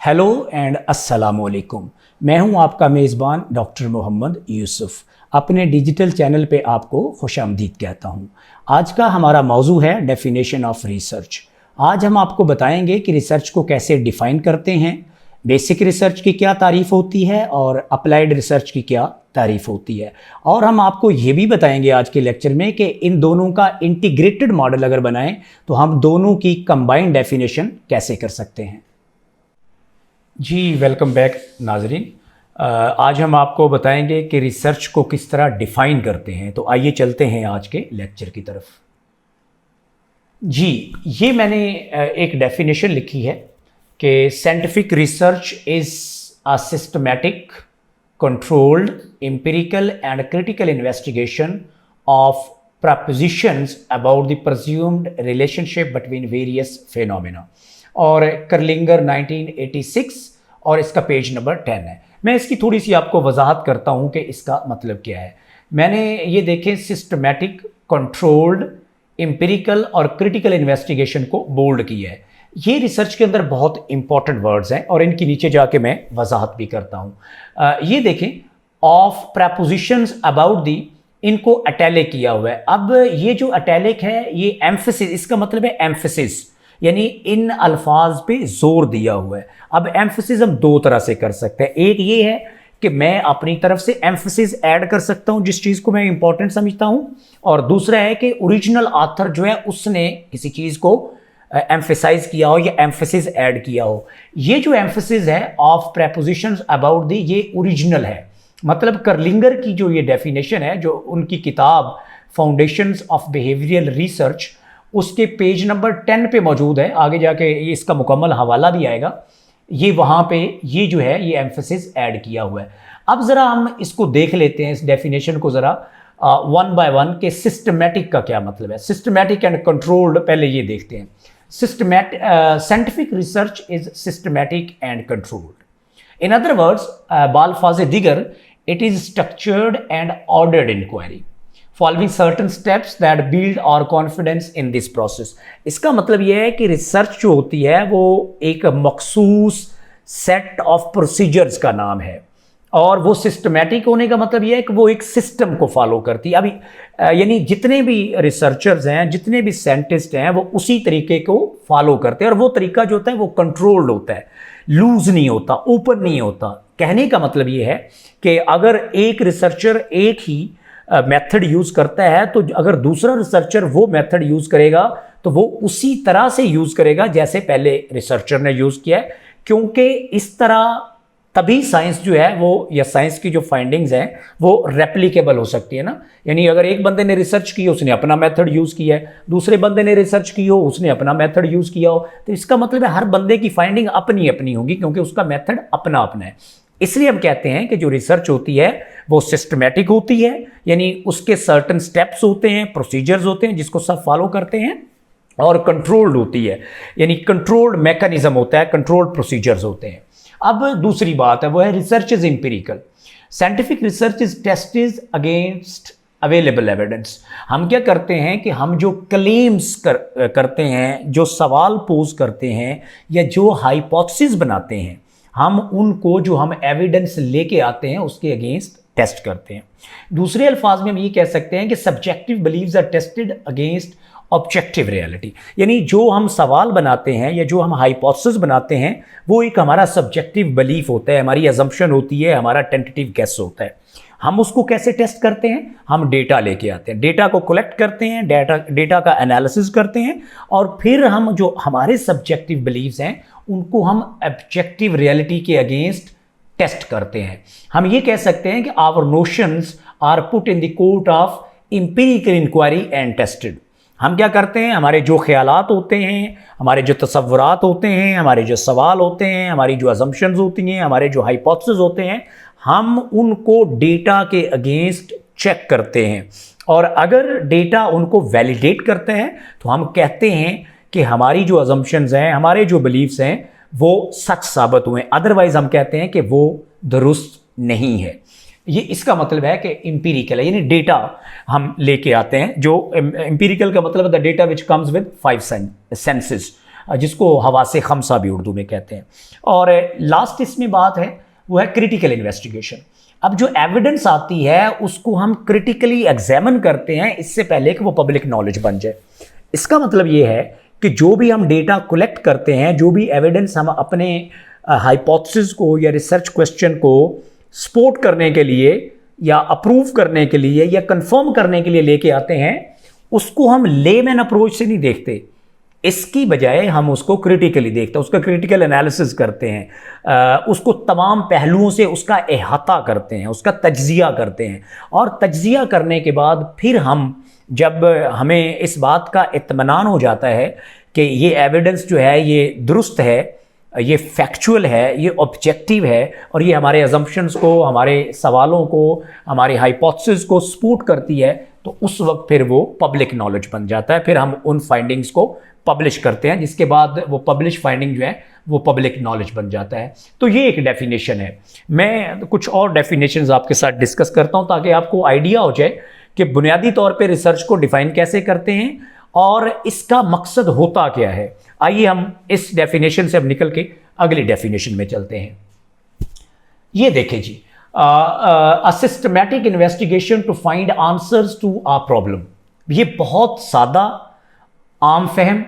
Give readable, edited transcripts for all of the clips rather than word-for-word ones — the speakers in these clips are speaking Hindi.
हेलो एंड अस्सलामुअलैकुम। मैं हूं आपका मेज़बान डॉक्टर मोहम्मद यूसुफ। अपने डिजिटल चैनल पे आपको खुशामदीद कहता हूं। आज का हमारा मौजू है डेफिनेशन ऑफ रिसर्च। आज हम आपको बताएंगे कि रिसर्च को कैसे डिफ़ाइन करते हैं, बेसिक रिसर्च की क्या तारीफ़ होती है और अप्लाइड रिसर्च की क्या तारीफ़ होती है। और हम आपको ये भी बताएंगे आज के लेक्चर में कि इन दोनों का इंटीग्रेटेड मॉडल अगर बनाएं तो हम दोनों की कंबाइंड डेफिनेशन कैसे कर सकते हैं। जी वेलकम बैक नाजरीन। आज हम आपको बताएंगे कि रिसर्च को किस तरह डिफ़ाइन करते हैं। तो आइए चलते हैं आज के लेक्चर की तरफ। जी ये मैंने एक डेफिनेशन लिखी है कि scientific research is a systematic controlled empirical and critical investigation of propositions about the presumed relationship between various phenomena। और करलिंगर 1986 और इसका पेज नंबर 10 है। मैं इसकी थोड़ी सी आपको वजाहत करता हूं कि इसका मतलब क्या है। मैंने ये देखें सिस्टमैटिक, कंट्रोल्ड, एम्पिरिकल और क्रिटिकल इन्वेस्टिगेशन को बोल्ड किया है। ये रिसर्च के अंदर बहुत इंपॉर्टेंट वर्ड्स हैं और इनके नीचे जाके मैं वजाहत भी करता हूँ। ये देखें, ऑफ प्रपोजिशंस अबाउट दी, इनको अटैलिक किया हुआ है। अब ये जो अटैलिक है ये एम्फेसिस, इसका मतलब है एम्फेसिस, यानी इन अल्फाज पे जोर दिया हुआ है। अब एम्फेसिस हम दो तरह से कर सकते हैं। एक ये है कि मैं अपनी तरफ से एम्फेसिस ऐड कर सकता हूँ जिस चीज़ को मैं इंपॉर्टेंट समझता हूँ, और दूसरा है कि ओरिजिनल ऑथर जो है उसने किसी चीज़ को एम्फेसाइज किया हो या एम्फेसिस ऐड किया हो। ये जो एम्फेसिस है ऑफ प्रेपोजिशंस अबाउट दी, ये ओरिजिनल है। मतलब करलिंगर की जो ये डेफिनेशन है, जो उनकी किताब फाउंडेशंस ऑफ बिहेवियरल रिसर्च, उसके पेज नंबर 10 पे मौजूद है। आगे जाके ये इसका मुकम्मल हवाला भी आएगा। ये वहाँ पे ये जो है ये एम्फेसिस ऐड किया हुआ है। अब ज़रा हम इसको देख लेते हैं, इस डेफिनेशन को ज़रा वन बाय वन के सिस्टमैटिक का क्या मतलब है। सिस्टमैटिक एंड कंट्रोल्ड पहले ये देखते हैं। Scientific research is systematic and controlled. In other words, balfaze digar, it is structured and ordered inquiry following certain steps that build our confidence in this process. इसका मतलब यह है कि रिसर्च जो होती है वो एक मखसूस सेट ऑफ प्रोसीजर्स का नाम है, और वो सिस्टमैटिक होने का मतलब ये है कि वो एक सिस्टम को फॉलो करती है। अभी यानी जितने भी रिसर्चर्स हैं, जितने भी साइंटिस्ट हैं, वो उसी तरीके को फॉलो करते हैं, और वो तरीका जो होता है वो कंट्रोल्ड होता है, लूज नहीं होता, ओपन नहीं होता। कहने का मतलब ये है कि अगर एक रिसर्चर एक ही मेथड यूज़ करता है, तो अगर दूसरा रिसर्चर वो मेथड यूज़ करेगा तो वो उसी तरह से यूज़ करेगा जैसे पहले रिसर्चर ने यूज़ किया है, क्योंकि इस तरह तभी साइंस जो है वो, या साइंस की जो फाइंडिंग्स हैं वो रेप्लिकेबल हो सकती है ना। यानी अगर एक बंदे ने रिसर्च की, उसने अपना मेथड यूज़ किया है, दूसरे बंदे ने रिसर्च की हो, उसने अपना मेथड यूज़ किया हो, तो इसका मतलब है हर बंदे की फाइंडिंग अपनी अपनी होगी, क्योंकि उसका मेथड अपना अपना है। इसलिए हम कहते हैं कि जो रिसर्च होती है वो सिस्टमैटिक होती है, यानी उसके सर्टन स्टेप्स होते हैं, प्रोसीजर्स होते हैं जिसको सब फॉलो करते हैं, और कंट्रोल्ड होती है, यानी कंट्रोल्ड मैकेनिज्म होता है, कंट्रोल्ड प्रोसीजर्स होते हैं। अब दूसरी बात है वो है research is empirical. Scientific research is tested against available evidence. हम क्या करते हैं कि हम जो क्लेम्स करते हैं, जो सवाल पोज करते हैं, या जो हाइपोथेसिस बनाते हैं, हम उनको जो हम एविडेंस लेके आते हैं उसके अगेंस्ट टेस्ट करते हैं। दूसरे अल्फाज में हम ये कह सकते हैं कि subjective beliefs are tested against objective reality. यानी जो हम सवाल बनाते हैं या जो हम हाइपोथेसिस बनाते हैं वो एक हमारा सब्जेक्टिव बिलीफ होता है, हमारी अजम्पशन होती है, हमारा टेंटेटिव गेस होता है। हम उसको कैसे टेस्ट करते हैं? हम डेटा लेके आते हैं, डेटा को कलेक्ट करते हैं, डेटा का एनालिसिस करते हैं, और फिर हम जो हमारे सब्जेक्टिव बिलीव्स हैं उनको हम ऑब्जेक्टिव रियलिटी के अगेंस्ट टेस्ट करते हैं। हम ये कह सकते हैं कि our notions are put in the court of empirical inquiry and tested. हम क्या करते हैं, हमारे जो ख्यालात होते हैं, हमारे जो तसव्वुरात होते हैं, हमारे जो सवाल होते हैं, हमारी जो अजम्पशंस होती हैं, हमारे जो हाइपोथेसिस होते हैं, हम उनको डेटा के अगेंस्ट चेक करते हैं, और अगर डेटा उनको वैलिडेट करते हैं तो हम कहते हैं कि हमारी जो अजम्पशंस हैं, हमारे जो बिलीव्स हैं वो सच साबित हुए। अदरवाइज हम कहते हैं कि वो दुरुस्त नहीं है। ये इसका मतलब है कि एम्पिरिकल है, यानी डेटा हम लेके आते हैं। जो एम्पिरिकल का मतलब है the data which comes with 5 senses. जिसको हवासे खमसा भी उर्दू में कहते हैं। और लास्ट इसमें बात है वो है क्रिटिकल इन्वेस्टिगेशन। अब जो एविडेंस आती है उसको हम क्रिटिकली एग्जामिन करते हैं इससे पहले कि वो पब्लिक नॉलेज बन जाए। इसका मतलब ये है कि जो भी हम डेटा कलेक्ट करते हैं, जो भी एविडेंस हम अपने हाइपोथेसिस को या रिसर्च क्वेश्चन को सपोर्ट करने के लिए या अप्रूव करने के लिए या कंफर्म करने के लिए लेके आते हैं, उसको हम लेमैन अप्रोच से नहीं देखते, इसकी बजाय हम उसको क्रिटिकली देखते हैं, उसका क्रिटिकल एनालिसिस करते हैं, उसको तमाम पहलुओं से उसका अहाता करते हैं, उसका तज्जिया करते हैं। और तज्जिया करने के बाद फिर हम जब हमें इस बात का इत्मीनान हो जाता है कि ये एविडेंस जो है ये दुरुस्त है, ये फैक्चुअल है, ये ऑब्जेक्टिव है और ये हमारे अजम्पशंस को, हमारे सवालों को, हमारे हाइपोथेसिस को सपोर्ट करती है, तो उस वक्त फिर वो पब्लिक नॉलेज बन जाता है। फिर हम उन फाइंडिंग्स को पब्लिश करते हैं, जिसके बाद वो पब्लिश फाइंडिंग जो है वो पब्लिक नॉलेज बन जाता है। तो ये एक डेफिनेशन है। मैं कुछ और डेफिनेशंस आपके साथ डिस्कस करता हूँ ताकि आपको आइडिया हो जाए कि बुनियादी तौर पे रिसर्च को डिफाइन कैसे करते हैं और इसका मकसद होता क्या है। आइए हम इस डेफिनेशन से अब निकल के अगली डेफिनेशन में चलते हैं। ये देखें जी, a systematic investigation to find answers to a problem. ये बहुत सादा, आम फहम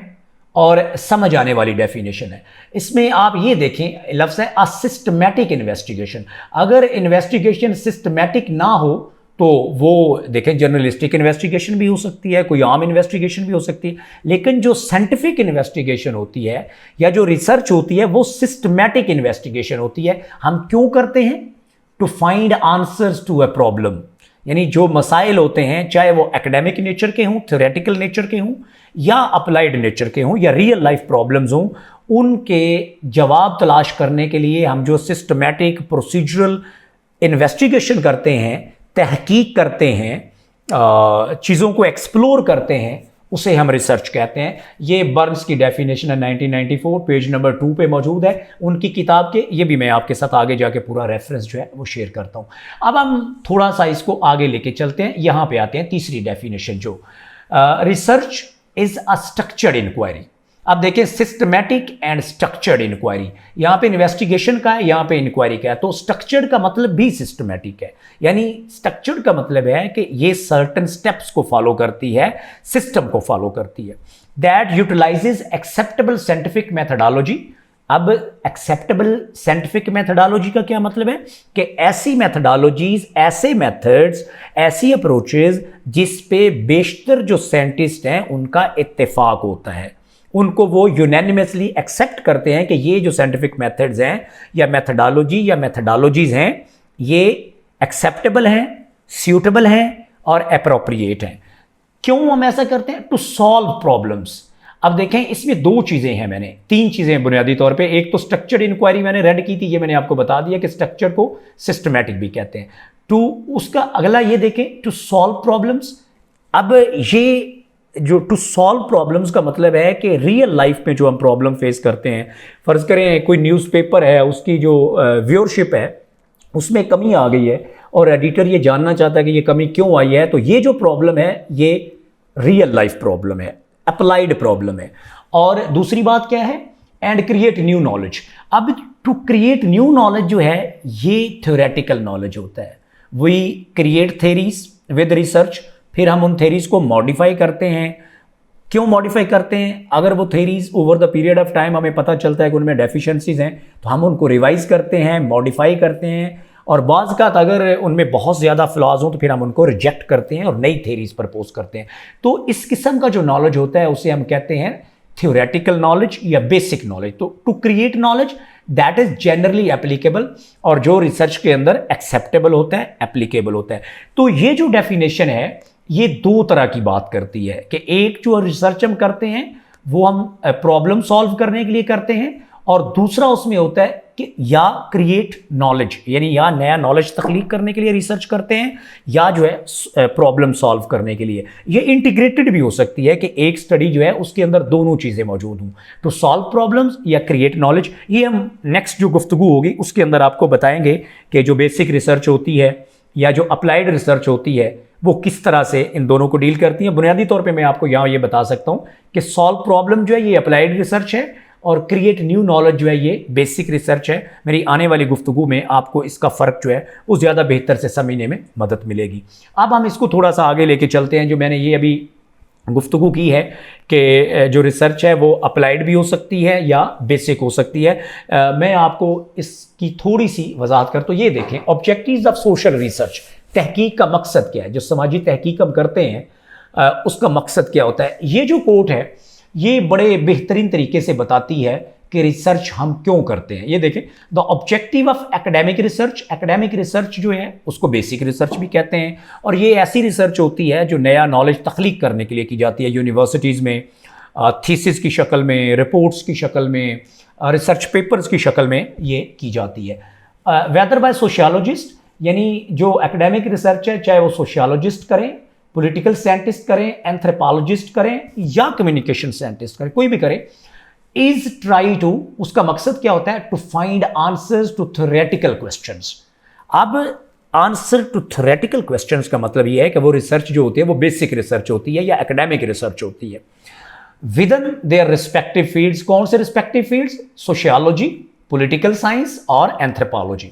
और समझ आने वाली डेफिनेशन है। इसमें आप ये देखें, लफ्ज़ है अ सिस्टमैटिक इन्वेस्टिगेशन। अगर इन्वेस्टिगेशन सिस्टमैटिक ना हो तो वो देखें जर्नलिस्टिक इन्वेस्टिगेशन भी हो सकती है, कोई आम इन्वेस्टिगेशन भी हो सकती है, लेकिन जो साइंटिफिक इन्वेस्टिगेशन होती है या जो रिसर्च होती है वो सिस्टमैटिक इन्वेस्टिगेशन होती है। हम क्यों करते हैं? To find answers to a problem. यानी जो मसाइल होते हैं, चाहे वो एकेडमिक नेचर के हों, थ्योरेटिकल नेचर के हों या अप्लाइड नेचर के हों या रियल लाइफ प्रॉब्लम्स हों, उनके जवाब तलाश करने के लिए हम जो सिस्टमैटिक प्रोसीजरल इन्वेस्टिगेशन करते हैं, तहकीक करते हैं, चीज़ों को एक्सप्लोर करते हैं, उसे हम रिसर्च कहते हैं। ये बर्न्स की डेफिनेशन है, 1994 पेज नंबर 2 पे मौजूद है उनकी किताब के। ये भी मैं आपके साथ आगे जाके पूरा रेफरेंस जो है वो शेयर करता हूँ। अब हम थोड़ा सा इसको आगे लेके चलते हैं। यहाँ पे आते हैं तीसरी डेफिनेशन, जो research is a structured inquiry. अब देखें, सिस्टमैटिक एंड स्ट्रक्चर्ड इंक्वायरी, यहाँ पे इन्वेस्टिगेशन का है, यहाँ पे इंक्वायरी का है। तो स्ट्रक्चर्ड का मतलब भी सिस्टमैटिक है, यानी स्ट्रक्चर्ड का मतलब है कि ये सर्टन स्टेप्स को फॉलो करती है, सिस्टम को फॉलो करती है। That utilises acceptable scientific methodology. अब एक्सेप्टेबल साइंटिफिक मेथडोलॉजी का क्या मतलब है? कि ऐसी मेथडोलॉजीज, ऐसे मेथड्स, ऐसी अप्रोचेज जिस पे बेशतर जो साइंटिस्ट हैं उनका इत्तेफाक होता है, उनको वो यूनैनिमसली एक्सेप्ट करते हैं कि ये जो साइंटिफिक मेथड्स हैं या मेथडोलॉजी या मेथडोलॉजीज हैं ये एक्सेप्टेबल हैं, सूटेबल हैं और अप्रोप्रिएट हैं। क्यों हम ऐसा करते हैं? To solve problems. अब देखें, इसमें दो चीज़ें हैं, मैंने तीन चीज़ें बुनियादी तौर पे। एक तो स्ट्रक्चर्ड इंक्वायरी मैंने रेड की थी, ये मैंने आपको बता दिया कि स्ट्रक्चर को सिस्टमैटिक भी कहते हैं। टू, उसका अगला ये देखें, टू सॉल्व प्रॉब्लम्स। अब ये जो टू सॉल्व प्रॉब्लम्स का मतलब है कि रियल लाइफ में जो हम प्रॉब्लम फेस करते हैं, फ़र्ज़ करें कोई न्यूज़पेपर है, उसकी जो व्यूअरशिप है उसमें कमी आ गई है और एडिटर ये जानना चाहता है कि ये कमी क्यों आई है, तो ये जो प्रॉब्लम है ये रियल लाइफ प्रॉब्लम है, अप्लाइड प्रॉब्लम है। और दूसरी बात क्या है? And create new knowledge. अब टू क्रिएट न्यू नॉलेज जो है ये थ्योरेटिकल नॉलेज होता है। We create theories with research, फिर हम उन थेरीज को मॉडिफाई करते हैं। क्यों मॉडिफाई करते हैं? अगर वो theories over the period of time हमें पता चलता है कि उनमें डेफिशिएंसीज हैं तो हम उनको रिवाइज करते हैं, मॉडिफाई करते हैं, और बाज़ का अगर उनमें बहुत ज़्यादा फ्लॉज हों तो फिर हम उनको रिजेक्ट करते हैं और नई थेरीज प्रपोज करते हैं। तो इस किस्म का जो नॉलेज होता है उसे हम कहते हैं थ्योरेटिकल नॉलेज या बेसिक नॉलेज। तो to create knowledge that is generally applicable, और जो रिसर्च के अंदर एक्सेप्टेबल होता है, एप्लीकेबल होता है। तो ये जो डेफिनेशन है ये दो तरह की बात करती है कि एक जो रिसर्च हम करते हैं वो हम प्रॉब्लम सॉल्व करने के लिए करते हैं, और दूसरा उसमें होता है कि या क्रिएट नॉलेज, यानी या नया नॉलेज तख्लीक करने के लिए रिसर्च करते हैं, या जो है प्रॉब्लम सॉल्व करने के लिए। ये इंटीग्रेटेड भी हो सकती है कि एक स्टडी जो है उसके अंदर दोनों चीज़ें मौजूद हों, टू सॉल्व प्रॉब्लम्स या क्रिएट नॉलेज। ये हम नेक्स्ट जो गुफ्तगू होगी उसके अंदर आपको बताएंगे कि जो बेसिक रिसर्च होती है या जो अप्लाइड रिसर्च होती है वो किस तरह से इन दोनों को डील करती है। बुनियादी तौर पे मैं आपको यहाँ ये बता सकता हूँ कि सॉल्व प्रॉब्लम जो है ये अप्लाइड रिसर्च है और क्रिएट न्यू नॉलेज जो है ये बेसिक रिसर्च है। मेरी आने वाली गुफ्तगू में आपको इसका फ़र्क जो है वो ज़्यादा बेहतर से समझने में मदद मिलेगी। अब हम इसको थोड़ा सा आगे लेके चलते हैं। जो मैंने ये अभी गुफ्तगू की है कि जो रिसर्च है वो अप्लाइड भी हो सकती है या बेसिक हो सकती है। मैं आपको इसकी थोड़ी सी वजाहत कर, तो ये देखें, ऑब्जेक्टिव्स ऑफ सोशल रिसर्च, तहकीक का मकसद क्या है, जो समाजी तहकीक हम करते हैं उसका मकसद क्या होता है। ये जो कोट है ये बड़े बेहतरीन तरीके से बताती है कि रिसर्च हम क्यों करते हैं। ये देखें, the objective of academic research, academic research जो है उसको बेसिक रिसर्च भी कहते हैं, और ये ऐसी रिसर्च होती है जो नया नॉलेज तख्लीक करने के लिए की जाती है यूनिवर्सिटीज़ में, थीसिस की शक्ल में, रिपोर्ट्स की शक्ल में, रिसर्च पेपर्स की शक्ल में ये की जाती है। वेदर बाय सोशियोलॉजिस्ट, यानी जो एकेडमिक रिसर्च है चाहे वो सोशियोलॉजिस्ट करें, पॉलिटिकल साइंटिस्ट करें, एंथ्रोपोलॉजिस्ट करें या कम्युनिकेशन साइंटिस्ट करें, कोई भी करें, इज ट्राई टू, उसका मकसद क्या होता है, to find answers to theoretical questions. अब आंसर टू थ्योरेटिकल क्वेश्चंस का मतलब यह है कि वो रिसर्च जो होती है वो बेसिक रिसर्च होती है या एकेडमिक रिसर्च होती है within their respective fields. कौन से respective fields? Sociology, political science और एंथ्रोपोलॉजी।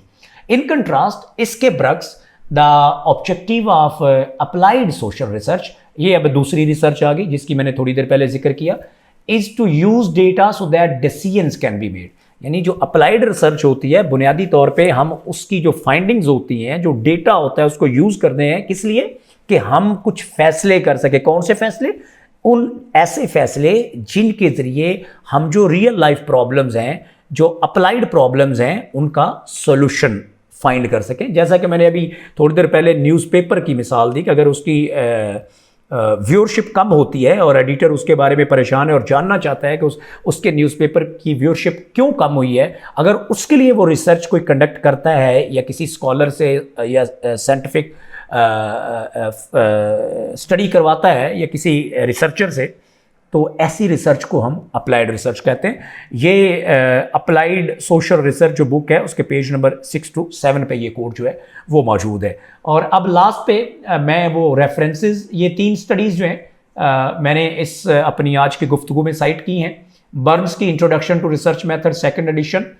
इन कंट्रास्ट इसके बरक्स the objective of applied social research, ये अब दूसरी रिसर्च आ गई जिसकी मैंने थोड़ी देर पहले जिक्र किया, is to use data so that decisions can be made. यानी जो अप्लाइड रिसर्च होती है बुनियादी तौर पे हम उसकी जो फाइंडिंग्स होती हैं, जो डेटा होता है उसको यूज करते हैं, किस लिए? कि हम कुछ फैसले कर सके। कौन से फैसले? उन ऐसे फैसले जिनके जरिए हम जो रियल लाइफ प्रॉब्लम्स हैं, जो अप्लाइड प्रॉब्लम्स हैं, उनका सोल्यूशन फाइंड कर सकें। जैसा कि मैंने अभी थोड़ी देर पहले न्यूज़पेपर की मिसाल दी कि अगर उसकी व्यूअरशिप कम होती है और एडिटर उसके बारे में परेशान है और जानना चाहता है कि उसके न्यूज़पेपर की व्यूअरशिप क्यों कम हुई है, अगर उसके लिए वो रिसर्च कोई कंडक्ट करता है या किसी स्कॉलर से या साइंटिफिक स्टडी करवाता है या किसी रिसर्चर से, तो ऐसी रिसर्च को हम अप्लाइड रिसर्च कहते हैं। ये अप्लाइड सोशल रिसर्च जो बुक है उसके पेज नंबर 6 to 7 पे ये कोड जो है वो मौजूद है। और अब लास्ट पे मैं वो रेफरेंसेस, ये 3 स्टडीज़ जो हैं मैंने इस अपनी आज की गुफ्तगू में साइट की हैं। बर्न्स की introduction to research method 2nd edition,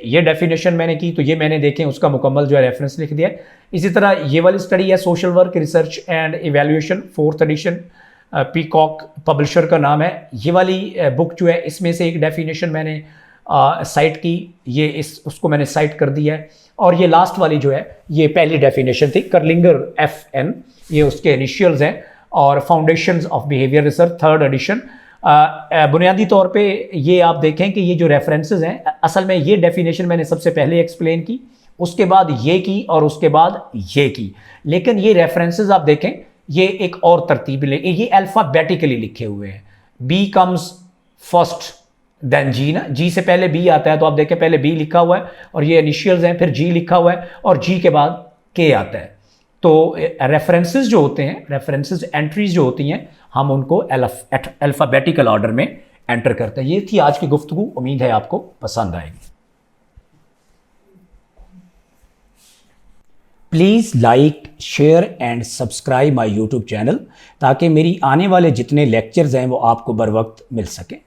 ये डेफिनेशन मैंने की, तो ये मैंने देखें उसका मुकम्मल जो है रेफरेंस लिख दिया। इसी तरह ये वाली स्टडी है social work research and evaluation 4th edition, Peacock publisher का नाम है। ये वाली बुक जो है इसमें से एक डेफिनेशन मैंने साइट की, ये उसको मैंने साइट कर दिया है। और ये लास्ट वाली जो है ये पहली डेफिनेशन थी, कर्लिंगर FN, ये उसके इनिशियल्स हैं, और foundations of behaviour research 3rd edition. बुनियादी तौर पे ये आप देखें कि ये जो रेफरेंसेस हैं, असल में ये डेफिनेशन मैंने सबसे पहले एक्सप्लेन की, उसके बाद ये की और उसके बाद ये की, लेकिन ये रेफरेंसेस आप देखें ये एक और तरतीब ले, ये अल्फ़ाबेटिकली लिखे हुए हैं। बी कम्स फर्स्ट देन जी ना, जी से पहले बी आता है, तो आप देखें पहले बी लिखा हुआ है और ये इनिशियल्स हैं, फिर जी लिखा हुआ है और जी के बाद के आता है। तो रेफरेंसेस जो होते हैं, रेफरेंसेस एंट्रीज जो होती हैं, हम उनको अल्फ़ाबेटिकल ऑर्डर में एंटर करते हैं। ये थी आज की गुफ्तगू, उम्मीद है आपको पसंद आएगी। Please like, share and subscribe my YouTube channel, ताकि मेरी आने वाले जितने लेक्चर्स हैं वो आपको बर वक्त मिल सकें।